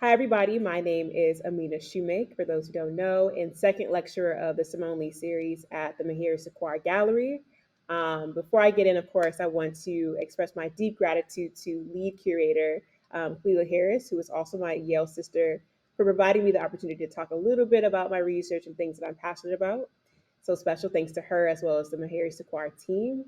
Hi, everybody. My name is Amina Shumake, for those who don't know, and second lecturer of the Simone Leigh series at the Mahir Sequoia Gallery. Before I get in, of course, I want to express my deep gratitude to lead curator Clela Harris, who is also my Yale sister, for providing me the opportunity to talk a little bit about my research and things that I'm passionate about. So special thanks to her as well as the Mahir Sequoia team.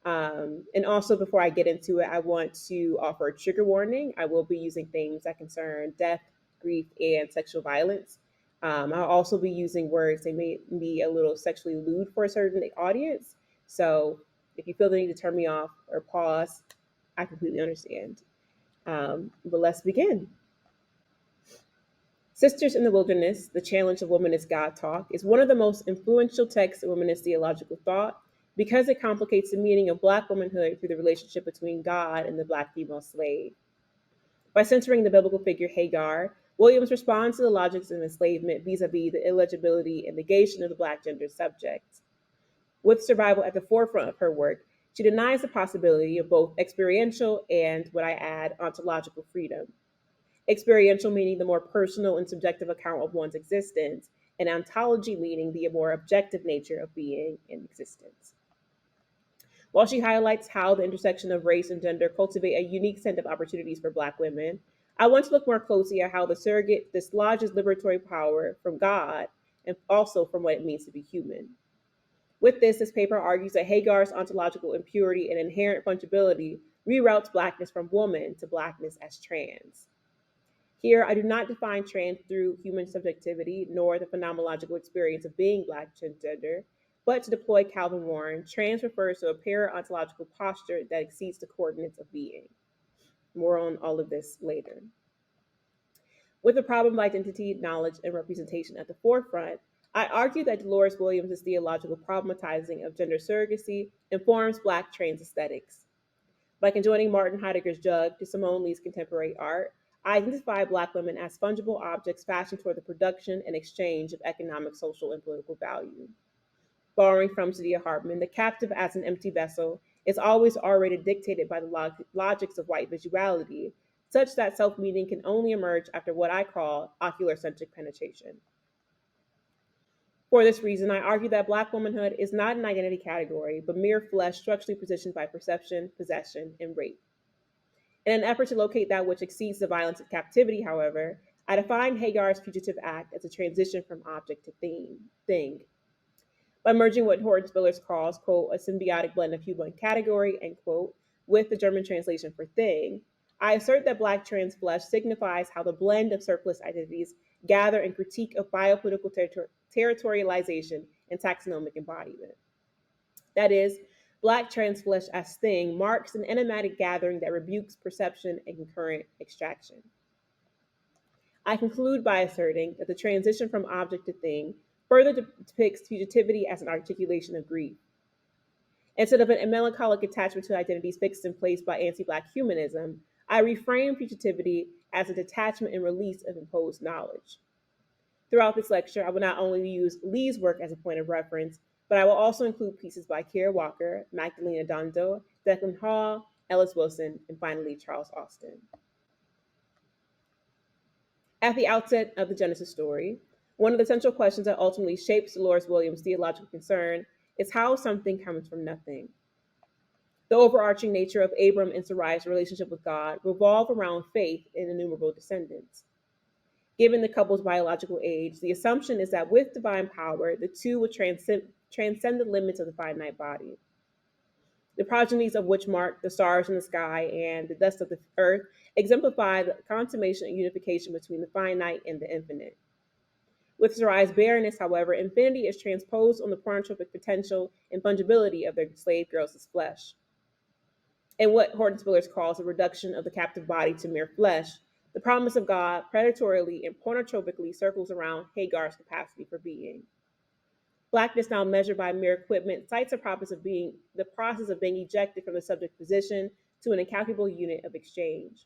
And also, before I get into it, I want to offer a trigger warning. I will be using things that concern death, grief, and sexual violence. I'll also be using words that may be a little sexually lewd for a certain audience. So if you feel the need to turn me off or pause, I completely understand. But let's begin. Sisters in the Wilderness, The Challenge of Womanist God Talk, is one of the most influential texts of womanist theological thought because it complicates the meaning of Black womanhood through the relationship between God and the Black female slave. By centering the biblical figure Hagar, Williams responds to the logics of enslavement vis-a-vis the illegibility and negation of the Black gender subject. With survival at the forefront of her work, she denies the possibility of both experiential and, what I add, ontological freedom. Experiential meaning the more personal and subjective account of one's existence, and ontology meaning the more objective nature of being in existence. While she highlights how the intersection of race and gender cultivate a unique set of opportunities for Black women, I want to look more closely at how the surrogate dislodges liberatory power from God and also from what it means to be human. With this paper argues that Hagar's ontological impurity and inherent fungibility reroutes Blackness from woman to Blackness as trans. Here, I do not define trans through human subjectivity nor the phenomenological experience of being Black transgender, but to deploy Calvin Warren, trans refers to a para-ontological posture that exceeds the coordinates of being. More on all of this later. With the problem of identity, knowledge, and representation at the forefront, I argue that Delores Williams' theological problematizing of gender surrogacy informs Black trans aesthetics. By conjoining Martin Heidegger's Jug to Simone Leigh's contemporary art, I identify Black women as fungible objects fashioned toward the production and exchange of economic, social, and political value. Borrowing from Saidiya Hartman, the captive as an empty vessel is always already dictated by the logics of white visuality, such that self-meaning can only emerge after what I call ocular-centric penetration. For this reason, I argue that Black womanhood is not an identity category, but mere flesh structurally positioned by perception, possession, and rape. In an effort to locate that which exceeds the violence of captivity, however, I define Hagar's fugitive act as a transition from object to thing. By merging what Horton Spillers calls, quote, a symbiotic blend of human category, end quote, with the German translation for thing, I assert that Black trans flesh signifies how the blend of surplus identities gather and critique of biopolitical territorialization and taxonomic embodiment. That is, Black trans flesh as thing marks an enigmatic gathering that rebukes perception and concurrent extraction. I conclude by asserting that the transition from object to thing further depicts fugitivity as an articulation of grief. Instead of a melancholic attachment to identities fixed in place by anti-Black humanism, I reframe fugitivity as a detachment and release of imposed knowledge. Throughout this lecture, I will not only use Leigh's work as a point of reference, but I will also include pieces by Kara Walker, Magdalena Dondo, Declan Hall, Ellis Wilson, and finally Charles Austin. At the outset of the Genesis story, one of the central questions that ultimately shapes Delores Williams' theological concern is how something comes from nothing. The overarching nature of Abram and Sarai's relationship with God revolve around faith in innumerable descendants. Given the couple's biological age, the assumption is that with divine power, the two would transcend the limits of the finite body. The progenies of which mark the stars in the sky and the dust of the earth exemplify the consummation and unification between the finite and the infinite. With Sarai's barrenness, however, infinity is transposed on the pornotropic potential and fungibility of their slave girls' flesh. And what Horton Spillers calls a reduction of the captive body to mere flesh, the promise of God predatorily and pornotropically circles around Hagar's capacity for being. Blackness, now measured by mere equipment, cites the process of being ejected from the subject position to an incalculable unit of exchange.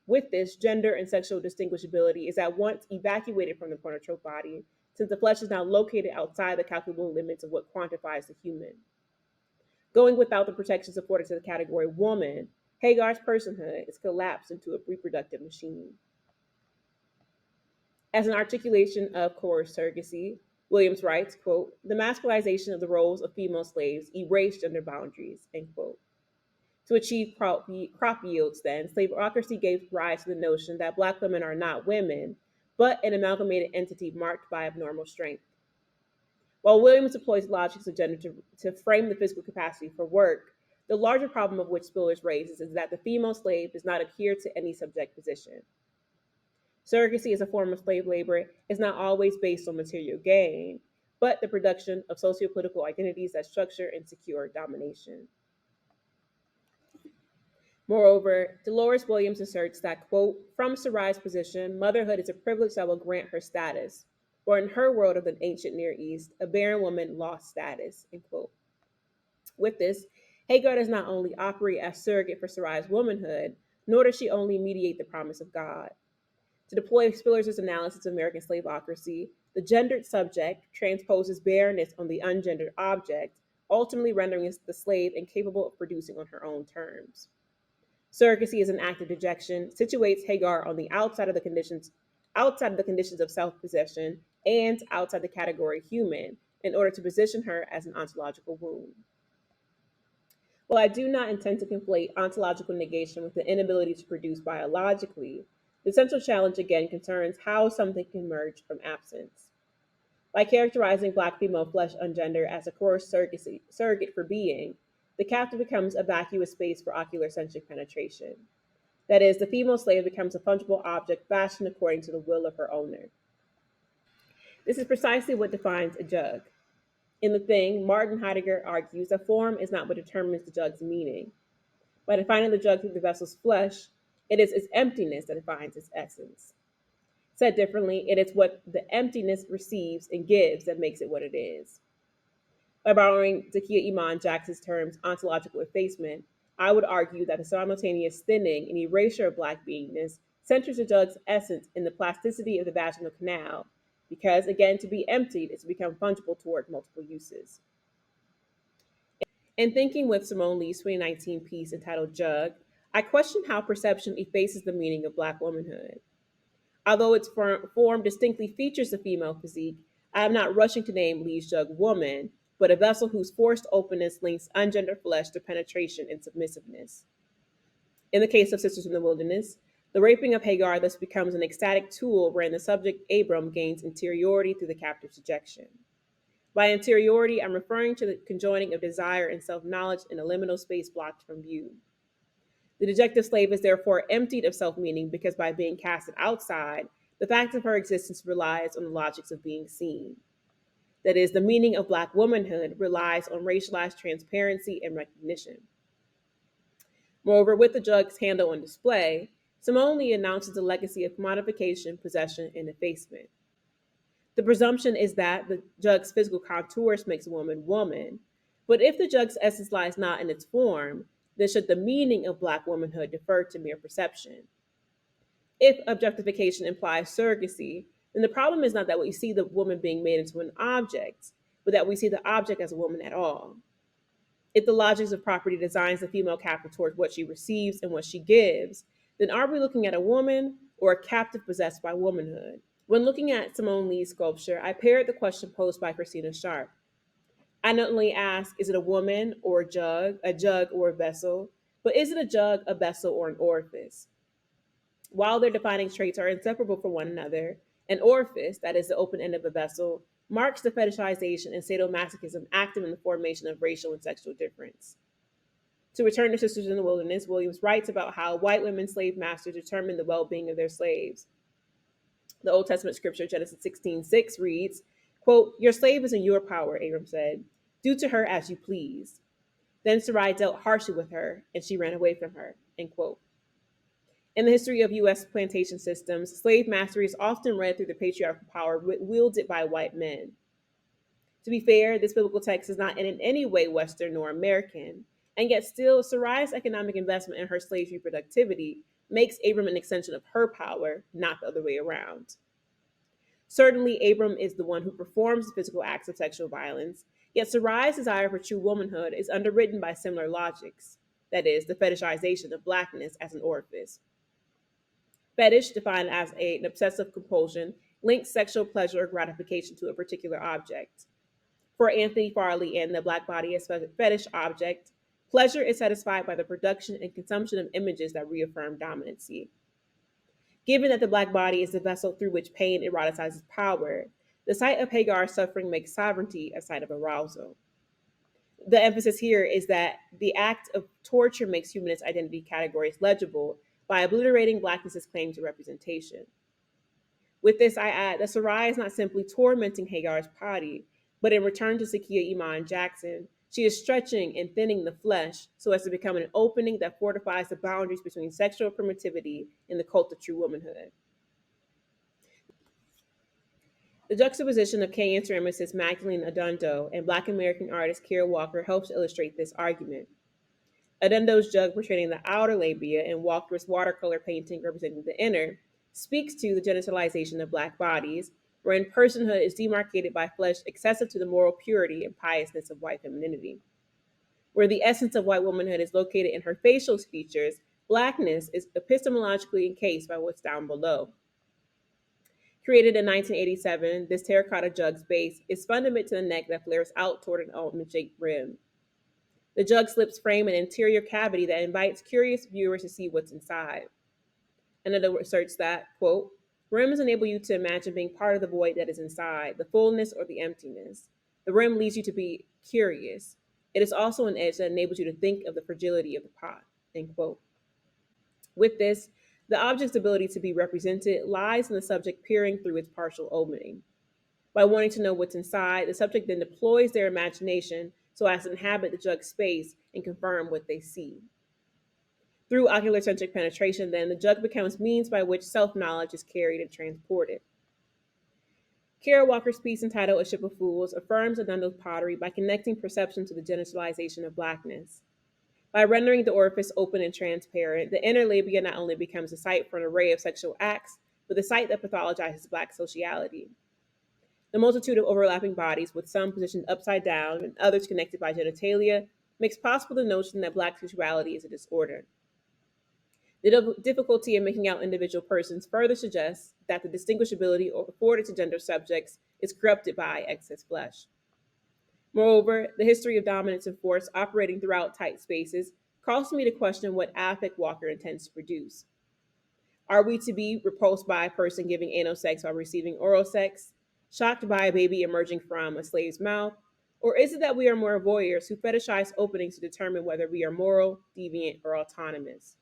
With this, gender and sexual distinguishability is at once evacuated from the pornotrope body, since the flesh is now located outside the calculable limits of what quantifies the human. Going without the protections afforded to the category woman, Hagar's personhood is collapsed into a reproductive machine. As an articulation of coerced surrogacy, Williams writes, quote, the masculization of the roles of female slaves erased gender boundaries, end quote. To achieve crop yields, then, slaveocracy gave rise to the notion that Black women are not women, but an amalgamated entity marked by abnormal strength. While Williams deploys logics of gender to frame the physical capacity for work, the larger problem of which Spillers raises is that the female slave does not adhere to any subject position. Surrogacy as a form of slave labor is not always based on material gain, but the production of sociopolitical identities that structure and secure domination. Moreover, Delores Williams asserts that, quote, from Sarai's position, motherhood is a privilege that will grant her status, or in her world of the ancient Near East, a barren woman lost status, end quote. With this, Hagar does not only operate as surrogate for Sarai's womanhood, nor does she only mediate the promise of God. To deploy Spillers' analysis of American slaveocracy, the gendered subject transposes barrenness on the ungendered object, ultimately rendering the slave incapable of producing on her own terms. Surrogacy as an act of dejection situates Hagar on the outside of the conditions of self-possession and outside the category human in order to position her as an ontological womb. While I do not intend to conflate ontological negation with the inability to produce biologically, the central challenge again concerns how something can emerge from absence. By characterizing Black female flesh ungender as a coerced surrogate for being, the captive becomes a vacuous space for ocular-centric penetration. That is, the female slave becomes a fungible object fashioned according to the will of her owner. This is precisely what defines a jug. In The Thing, Martin Heidegger argues that form is not what determines the jug's meaning. By defining the jug through the vessel's flesh, it is its emptiness that defines its essence. Said differently, it is what the emptiness receives and gives that makes it what it is. By borrowing Zakiya Iman Jackson's terms ontological effacement, I would argue that the simultaneous thinning and erasure of Black beingness centers the jug's essence in the plasticity of the vaginal canal, because, again, to be emptied is to become fungible toward multiple uses. In thinking with Simone Leigh's 2019 piece entitled Jug, I question how perception effaces the meaning of Black womanhood. Although its form distinctly features the female physique, I am not rushing to name Leigh's jug woman, but a vessel whose forced openness links ungendered flesh to penetration and submissiveness. In the case of Sisters in the Wilderness, the raping of Hagar thus becomes an ecstatic tool wherein the subject Abram gains interiority through the captive's ejection. By interiority, I'm referring to the conjoining of desire and self-knowledge in a liminal space blocked from view. The dejected slave is therefore emptied of self-meaning because by being casted outside, the fact of her existence relies on the logics of being seen. That is, the meaning of Black womanhood relies on racialized transparency and recognition. Moreover, with the jug's handle on display, Simone Leigh announces the legacy of commodification, possession, and effacement. The presumption is that the jug's physical contours makes a woman woman, but if the jug's essence lies not in its form, then should the meaning of Black womanhood defer to mere perception? If objectification implies surrogacy, then the problem is not that we see the woman being made into an object, but that we see the object as a woman at all. If the logics of property designs the female captive towards what she receives and what she gives, then are we looking at a woman or a captive possessed by womanhood? When looking at Simone Leigh's sculpture, I paired the question posed by Christina Sharp. I not only ask, is it a woman or a jug or a vessel, but is it a jug, a vessel, or an orifice? While their defining traits are inseparable from one another, an orifice, that is the open end of a vessel, marks the fetishization and sadomasochism active in the formation of racial and sexual difference. To return to Sisters in the Wilderness, Williams writes about how white women slave masters determine the well-being of their slaves. The Old Testament scripture, Genesis 16:6, reads, quote, your slave is in your power, Abram said. Do to her as you please. Then Sarai dealt harshly with her, and she ran away from her, end quote. In the history of U.S. plantation systems, slave mastery is often read through the patriarchal power wielded by white men. To be fair, this biblical text is not in any way Western nor American, and yet still Sarai's economic investment in her slave's reproductivity makes Abram an extension of her power, not the other way around. Certainly, Abram is the one who performs the physical acts of sexual violence, yet Sarai's desire for true womanhood is underwritten by similar logics, that is, the fetishization of Blackness as an orifice. Fetish, defined as an obsessive compulsion, links sexual pleasure or gratification to a particular object. For Anthony Farley and the Black Body as Fetish Object, pleasure is satisfied by the production and consumption of images that reaffirm dominancy. Given that the Black body is the vessel through which pain eroticizes power, the sight of Hagar's suffering makes sovereignty a site of arousal. The emphasis here is that the act of torture makes humanist identity categories legible by obliterating Blackness's claim to representation. With this, I add that Sarai is not simply tormenting Hagar's body, but in return to Sakia Iman Jackson, she is stretching and thinning the flesh so as to become an opening that fortifies the boundaries between sexual primitivity and the cult of true womanhood. The juxtaposition of Kenyan ceramicist Magdalene Adundo and Black American artist Kira Walker helps illustrate this argument. Adundo's jug portraying the outer labia and Walker's watercolor painting representing the inner speaks to the genitalization of Black bodies, wherein personhood is demarcated by flesh excessive to the moral purity and piousness of white femininity. Where the essence of white womanhood is located in her facial features, Blackness is epistemologically encased by what's down below. Created in 1987, this terracotta jug's base is fundament to the neck that flares out toward an almond-shaped rim. The jug slips frame an interior cavity that invites curious viewers to see what's inside. Another asserts that, quote, rims enable you to imagine being part of the void that is inside, the fullness or the emptiness. The rim leads you to be curious. It is also an edge that enables you to think of the fragility of the pot, end quote. With this, the object's ability to be represented lies in the subject peering through its partial opening. By wanting to know what's inside, the subject then deploys their imagination so as to inhabit the jug's space and confirm what they see. Through ocular-centric penetration, then, the jug becomes means by which self-knowledge is carried and transported. Kara Walker's piece entitled A Ship of Fools affirms Adundo's pottery by connecting perception to the genitalization of Blackness. By rendering the orifice open and transparent, the inner labia not only becomes a site for an array of sexual acts, but the site that pathologizes Black sociality. The multitude of overlapping bodies, with some positioned upside down and others connected by genitalia, makes possible the notion that Black sexuality is a disorder. The difficulty in making out individual persons further suggests that the distinguishability afforded to gender subjects is corrupted by excess flesh. Moreover, the history of dominance and force operating throughout tight spaces calls me to question what affect Walker intends to produce. Are we to be repulsed by a person giving anal sex while receiving oral sex, shocked by a baby emerging from a slave's mouth, or is it that we are more voyeurs who fetishize openings to determine whether we are moral, deviant, or autonomous?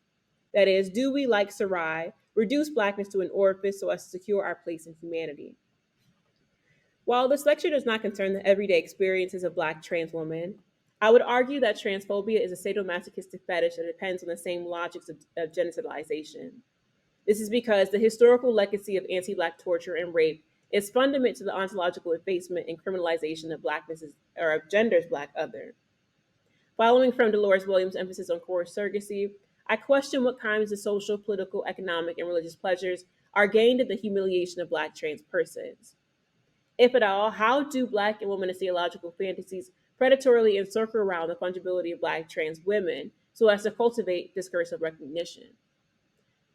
That is, do we, like Sarai, reduce Blackness to an orifice so as to secure our place in humanity? While this lecture does not concern the everyday experiences of Black trans women, I would argue that transphobia is a sadomasochistic fetish that depends on the same logics of genitalization. This is because the historical legacy of anti-Black torture and rape is fundamental to the ontological effacement and criminalization of Blackness or of gender's Black other. Following from Delores Williams' emphasis on coerced surrogacy, I question what kinds of social, political, economic, and religious pleasures are gained in the humiliation of Black trans persons. If at all, how do Black and womanist theological fantasies predatorily encircle around the fungibility of Black trans women so as to cultivate discursive recognition?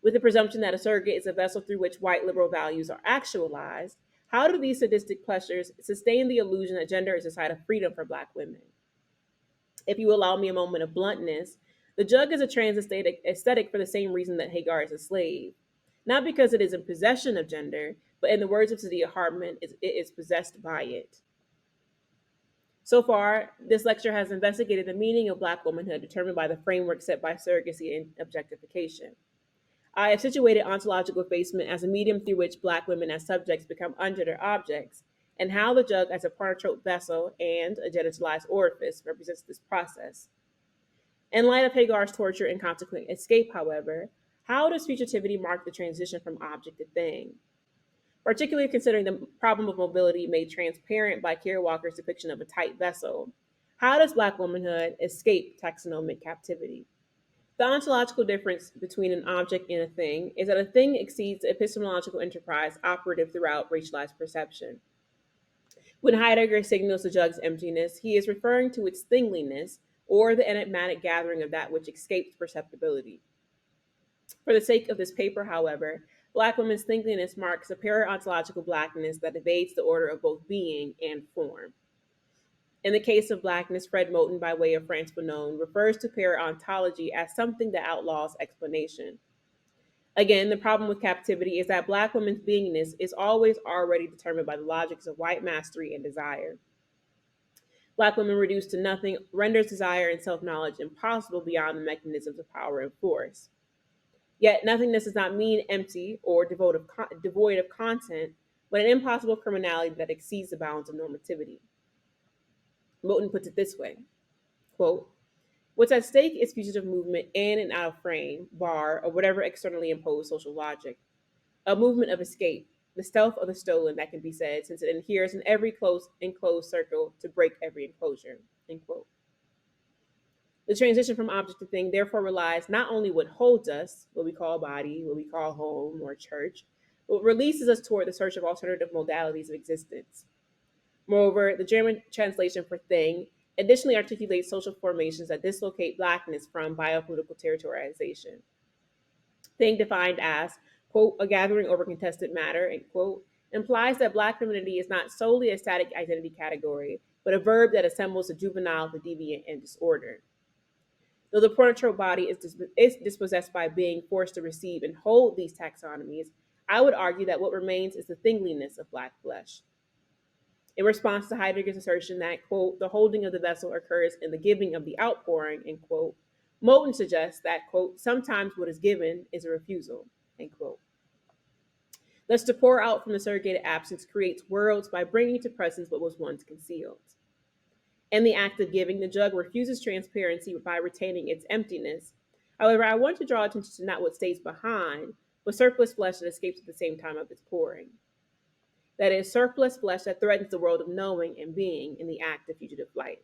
With the presumption that a surrogate is a vessel through which white liberal values are actualized, how do these sadistic pleasures sustain the illusion that gender is a site of freedom for Black women? If you allow me a moment of bluntness, the jug is a trans aesthetic for the same reason that Hagar is a slave. Not because it is in possession of gender, but in the words of Saidiya Hartman, it is possessed by it. So far, this lecture has investigated the meaning of Black womanhood determined by the framework set by surrogacy and objectification. I have situated ontological effacement as a medium through which Black women as subjects become ungendered objects, and how the jug as a pornotropic vessel and a genitalized orifice represents this process. In light of Hagar's torture and consequent escape, however, how does fugitivity mark the transition from object to thing? Particularly considering the problem of mobility made transparent by Kara Walker's depiction of a tight vessel, how does Black womanhood escape taxonomic captivity? The ontological difference between an object and a thing is that a thing exceeds the epistemological enterprise operative throughout racialized perception. When Heidegger signals the jug's emptiness, he is referring to its thingliness, or the enigmatic gathering of that which escapes perceptibility. For the sake of this paper, however, Black women's thingliness marks a para-ontological blackness that evades the order of both being and form. In the case of blackness, Fred Moten, by way of Franz Fanon, refers to para-ontology as something that outlaws explanation. Again, the problem with captivity is that Black women's beingness is always already determined by the logics of white mastery and desire. Black women reduced to nothing renders desire and self-knowledge impossible beyond the mechanisms of power and force. Yet nothingness does not mean empty or devoid of content, but an impossible criminality that exceeds the bounds of normativity. Moten puts it this way, quote, "What's at stake is fugitive movement in and out of frame, bar, or whatever externally imposed social logic. A movement of escape, the stealth of the stolen, that can be said, since it adheres in every close enclosed circle to break every enclosure." End quote. The transition from object to thing therefore relies not only what holds us, what we call body, what we call home or church, but releases us toward the search of alternative modalities of existence. Moreover, the German translation for thing additionally articulates social formations that dislocate blackness from biopolitical territorialization. Thing defined as, quote, "a gathering over contested matter," end quote, implies that Black femininity is not solely a static identity category, but a verb that assembles the juvenile, the deviant, and disordered. Though the pornotrope body is dispossessed by being forced to receive and hold these taxonomies, I would argue that what remains is the thingliness of Black flesh. In response to Heidegger's assertion that, quote, "the holding of the vessel occurs in the giving of the outpouring," end quote, Moten suggests that, quote, "sometimes what is given is a refusal," end quote. Thus, to pour out from the surrogated absence creates worlds by bringing to presence what was once concealed. In the act of giving, the jug refuses transparency by retaining its emptiness. However, I want to draw attention to not what stays behind, but surplus flesh that escapes at the same time of its pouring. That is, surplus flesh that threatens the world of knowing and being in the act of fugitive flight.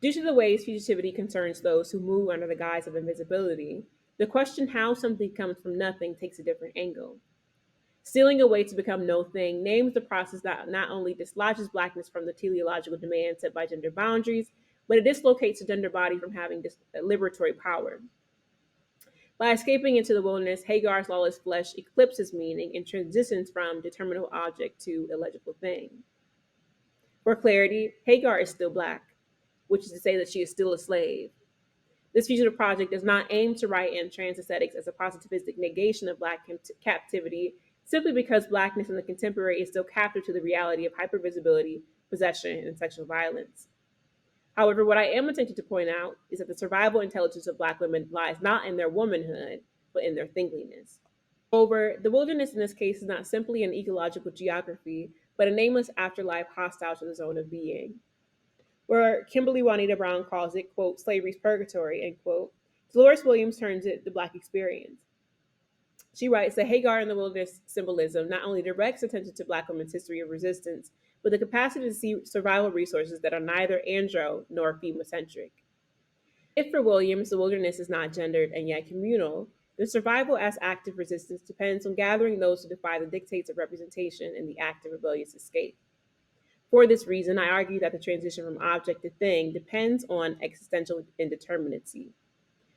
Due to the ways fugitivity concerns those who move under the guise of invisibility, the question how something comes from nothing takes a different angle. Stealing away to become no thing names the process that not only dislodges Blackness from the teleological demands set by gender boundaries, but it dislocates the gender body from having liberatory power. By escaping into the wilderness, Hagar's lawless flesh eclipses meaning and transitions from determinable object to illegible thing. For clarity, Hagar is still Black, which is to say that she is still a slave. This fugitive project does not aim to write in trans aesthetics as a positivistic negation of Black captivity, simply because Blackness in the contemporary is still captive to the reality of hypervisibility, possession, and sexual violence. However, what I am attempting to point out is that the survival intelligence of Black women lies not in their womanhood, but in their thingliness. Moreover, the wilderness in this case is not simply an ecological geography, but a nameless afterlife hostile to the zone of being. Where Kimberly Juanita Brown calls it, quote, "slavery's purgatory," end quote, Delores Williams turns it the Black experience. She writes that Hagar in the wilderness symbolism not only directs attention to Black women's history of resistance, but the capacity to see survival resources that are neither andro nor femocentric. If for Williams, the wilderness is not gendered and yet communal, then survival as active resistance depends on gathering those who defy the dictates of representation in the act of rebellious escape. For this reason, I argue that the transition from object to thing depends on existential indeterminacy.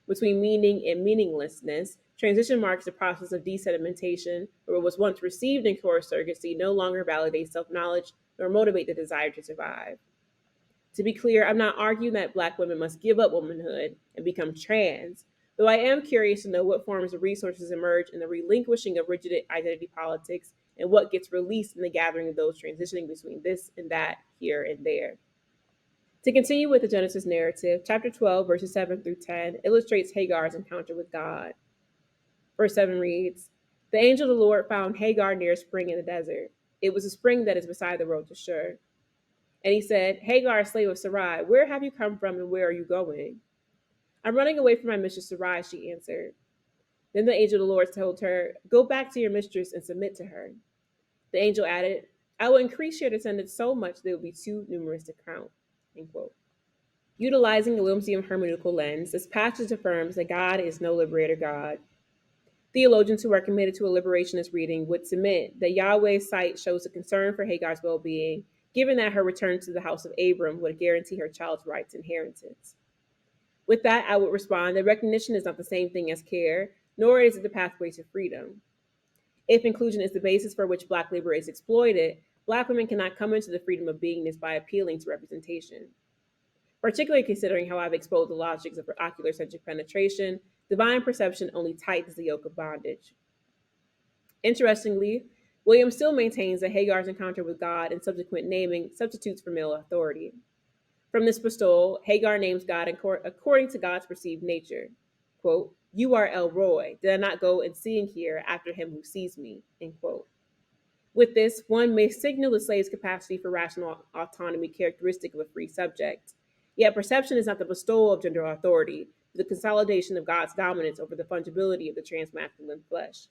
Between meaning and meaninglessness, transition marks the process of desedimentation, where what was once received in core surrogacy no longer validates self-knowledge nor motivate the desire to survive. To be clear, I'm not arguing that Black women must give up womanhood and become trans, though I am curious to know what forms of resources emerge in the relinquishing of rigid identity politics and what gets released in the gathering of those transitioning between this and that, here and there. To continue with the Genesis narrative, chapter 12, verses 7 through 10 illustrates Hagar's encounter with God. Verse 7 reads, "The angel of the Lord found Hagar near a spring in the desert. It was a spring that is beside the road to Shur. And he said, 'Hagar, slave of Sarai, where have you come from and where are you going?' 'I'm running away from my mistress Sarai,' she answered. Then the angel of the Lord told her, 'Go back to your mistress and submit to her.' The angel added, 'I will increase your descendants so much they will be too numerous to count.'" End quote. Utilizing the Williamsian hermeneutical lens, this passage affirms that God is no liberator God. Theologians who are committed to a liberationist reading would submit that Yahweh's sight shows a concern for Hagar's well-being, given that her return to the house of Abram would guarantee her child's rights and inheritance. With that, I would respond that recognition is not the same thing as care, nor is it the pathway to freedom. If inclusion is the basis for which Black labor is exploited, Black women cannot come into the freedom of beingness by appealing to representation. Particularly considering how I've exposed the logics of ocular-centric penetration, divine perception only tightens the yoke of bondage. Interestingly, Williams still maintains that Hagar's encounter with God and subsequent naming substitutes for male authority. From this bestowal, Hagar names God according to God's perceived nature. Quote, "You are El Roy. Did I not go and see and hear after him who sees me?" End quote. With this, one may signal the slave's capacity for rational autonomy characteristic of a free subject. Yet perception is not the bestowal of gender authority, but the consolidation of God's dominance over the fungibility of the transmasculine flesh.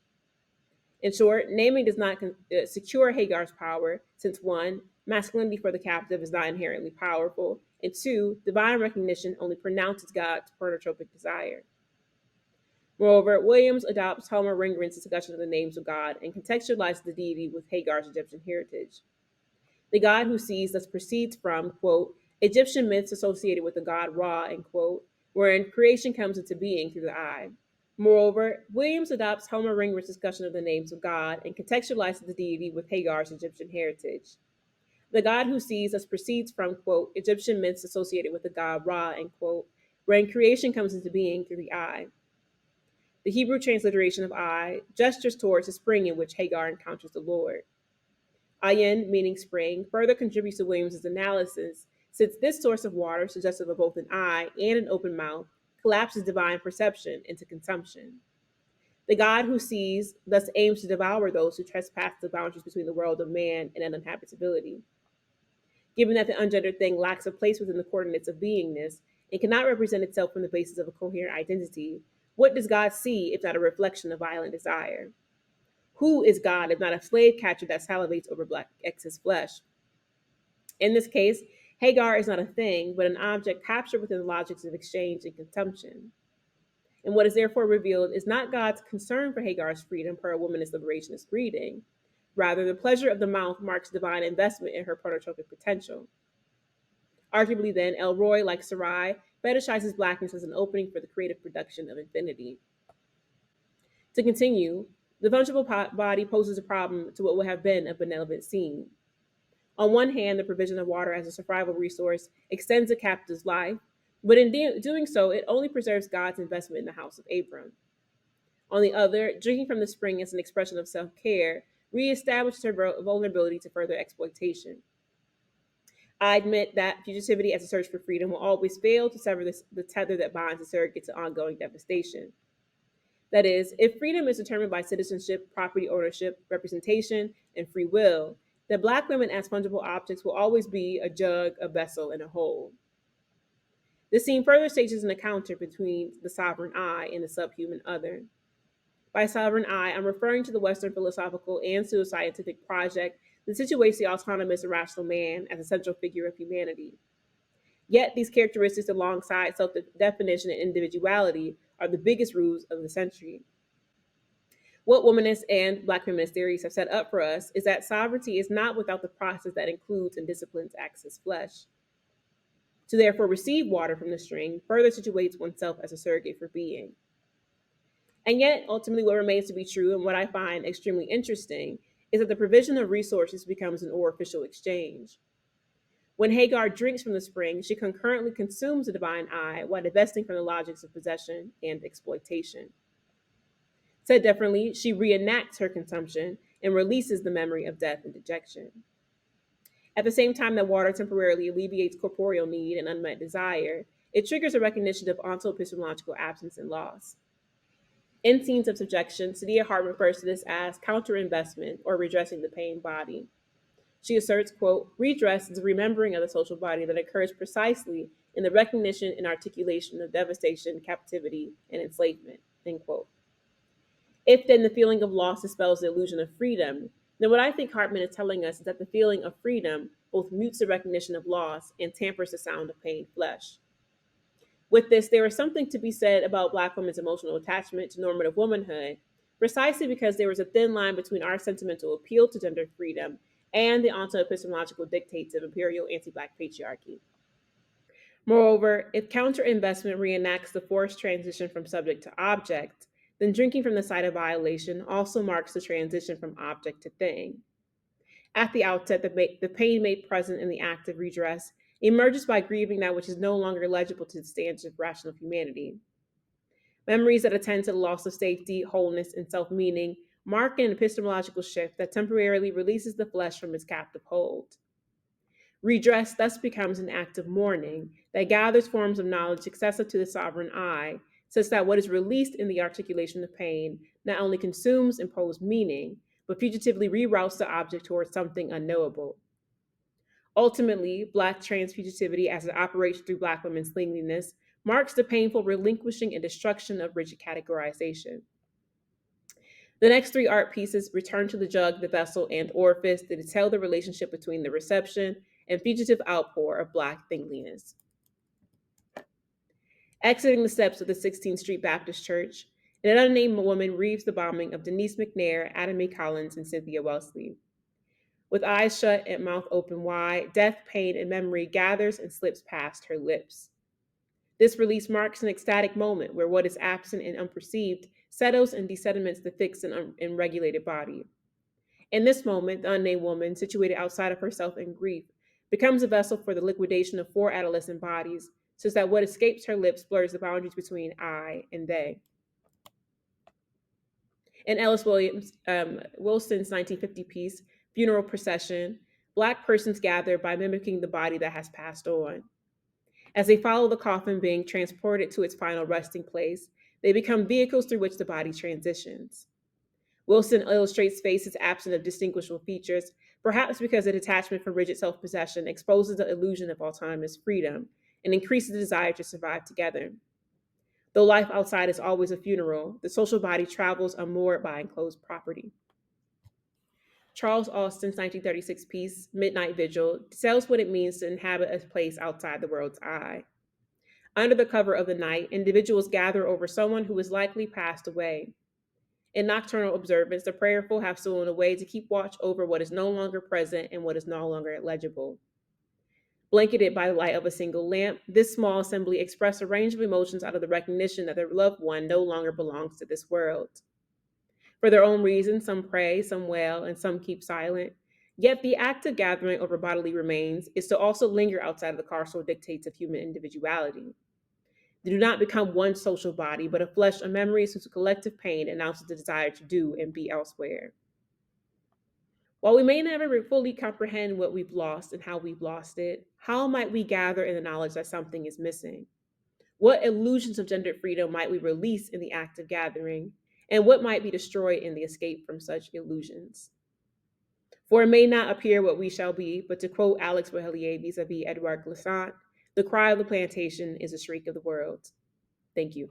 In short, naming does not secure Hagar's power, since one, masculinity for the captive is not inherently powerful, and two, divine recognition only pronounces God's pornotropic desire. Moreover, Williams adopts Helmer Ringren's discussion of the names of God and contextualizes the deity with Hagar's Egyptian heritage. The God who sees thus proceeds from, quote, Egyptian myths associated with the god Ra, end quote, wherein creation comes into being through the eye. Moreover, Williams adopts Helmer Ringren's discussion of the names of God and contextualizes the deity with Hagar's Egyptian heritage. The God who sees thus proceeds from, quote, Egyptian myths associated with the god Ra, end quote, wherein creation comes into being through the eye. The Hebrew transliteration of eye gestures towards the spring in which Hagar encounters the Lord. Ayin, meaning spring, further contributes to Williams' analysis, since this source of water, suggestive of both an eye and an open mouth, collapses divine perception into consumption. The God who sees thus aims to devour those who trespass the boundaries between the world of man and uninhabitability. Given that the ungendered thing lacks a place within the coordinates of beingness and cannot represent itself from the basis of a coherent identity, what does God see if not a reflection of violent desire? Who is God if not a slave catcher that salivates over Black X's flesh? In this case, Hagar is not a thing, but an object captured within the logics of exchange and consumption. And what is therefore revealed is not God's concern for Hagar's freedom per a womanist liberationist reading. Rather, the pleasure of the mouth marks divine investment in her pornotropic potential. Arguably, then, El Roy, like Sarai, fetishizes Blackness as an opening for the creative production of infinity. To continue, the fungible body poses a problem to what would have been a benevolent scene. On one hand, the provision of water as a survival resource extends the captive's life, but in doing so, it only preserves God's investment in the house of Abram. On the other, drinking from the spring as an expression of self-care reestablishes her vulnerability to further exploitation. I admit that fugitivity as a search for freedom will always fail to sever the tether that binds the surrogate to ongoing devastation. That is, if freedom is determined by citizenship, property ownership, representation, and free will, then Black women as fungible objects will always be a jug, a vessel, and a whole. This scene further stages an encounter between the sovereign I and the subhuman other. By sovereign I, I'm referring to the Western philosophical and pseudoscientific project that situates the autonomous and rational man as a central figure of humanity. Yet these characteristics alongside self-definition and individuality are the biggest ruse of the century. What womanist and Black feminist theories have set up for us is that sovereignty is not without the process that includes and disciplines access flesh. To therefore receive water from the string further situates oneself as a surrogate for being. And yet, ultimately, what remains to be true and what I find extremely interesting is that the provision of resources becomes an orificial exchange. When Hagar drinks from the spring, she concurrently consumes the divine eye while divesting from the logics of possession and exploitation. Said differently, she reenacts her consumption and releases the memory of death and dejection. At the same time that water temporarily alleviates corporeal need and unmet desire, it triggers a recognition of onto-epistemological absence and loss. In Scenes of Subjection, Sadia Hart refers to this as counterinvestment or redressing the paying body. She asserts, quote, redress is a remembering of the social body that occurs precisely in the recognition and articulation of devastation, captivity, and enslavement, end quote. If then the feeling of loss dispels the illusion of freedom, then what I think Hartman is telling us is that the feeling of freedom both mutes the recognition of loss and tampers the sound of pain flesh. With this, there is something to be said about Black women's emotional attachment to normative womanhood, precisely because there is a thin line between our sentimental appeal to gender freedom and the onto-epistemological dictates of imperial anti-Black patriarchy. Moreover, if counter-investment reenacts the forced transition from subject to object, then drinking from the site of violation also marks the transition from object to thing. At the outset, the pain made present in the act of redress emerges by grieving that which is no longer legible to the standards of rational humanity. Memories that attend to the loss of safety, wholeness, and self meaning mark an epistemological shift that temporarily releases the flesh from its captive hold. Redress thus becomes an act of mourning that gathers forms of knowledge accessible to the sovereign I, such that what is released in the articulation of pain not only consumes imposed meaning, but fugitively reroutes the object towards something unknowable. Ultimately, Black trans-fugitivity, as it operates through Black women's thingliness, marks the painful relinquishing and destruction of rigid categorization. The next three art pieces return to the jug, the vessel, and orifice to detail the relationship between the reception and fugitive outpour of Black thingliness. Exiting the steps of the 16th Street Baptist Church, an unnamed woman reaves the bombing of Denise McNair, Adam A. Collins, and Cynthia Wellesley. With eyes shut and mouth open wide, death, pain, and memory gathers and slips past her lips. This release marks an ecstatic moment where what is absent and unperceived settles and desediments the fixed and unregulated body. In this moment, the unnamed woman, situated outside of herself in grief, becomes a vessel for the liquidation of four adolescent bodies, such that what escapes her lips blurs the boundaries between I and they. In Wilson's 1950 piece, Funeral Procession, Black persons gather by mimicking the body that has passed on. As they follow the coffin being transported to its final resting place, they become vehicles through which the body transitions. Wilson illustrates faces absent of distinguishable features, perhaps because a detachment from rigid self-possession exposes the illusion of autonomous freedom and increases the desire to survive together. Though life outside is always a funeral, the social body travels unmoored by enclosed property. Charles Austin's 1936 piece, Midnight Vigil, tells what it means to inhabit a place outside the world's eye. Under the cover of the night, individuals gather over someone who is likely passed away. In nocturnal observance, the prayerful have stolen away to keep watch over what is no longer present and what is no longer legible. Blanketed by the light of a single lamp, this small assembly express a range of emotions out of the recognition that their loved one no longer belongs to this world. For their own reasons, some pray, some wail, and some keep silent. Yet the act of gathering over bodily remains is to also linger outside of the carceral dictates of human individuality. They do not become one social body, but a flesh of memories whose collective pain announces the desire to do and be elsewhere. While we may never fully comprehend what we've lost and how we've lost it, how might we gather in the knowledge that something is missing? What illusions of gendered freedom might we release in the act of gathering? And what might be destroyed in the escape from such illusions? For it may not appear what we shall be, but to quote Alex Bohelier vis-a-vis Edouard Glissant, the cry of the plantation is a shriek of the world. Thank you.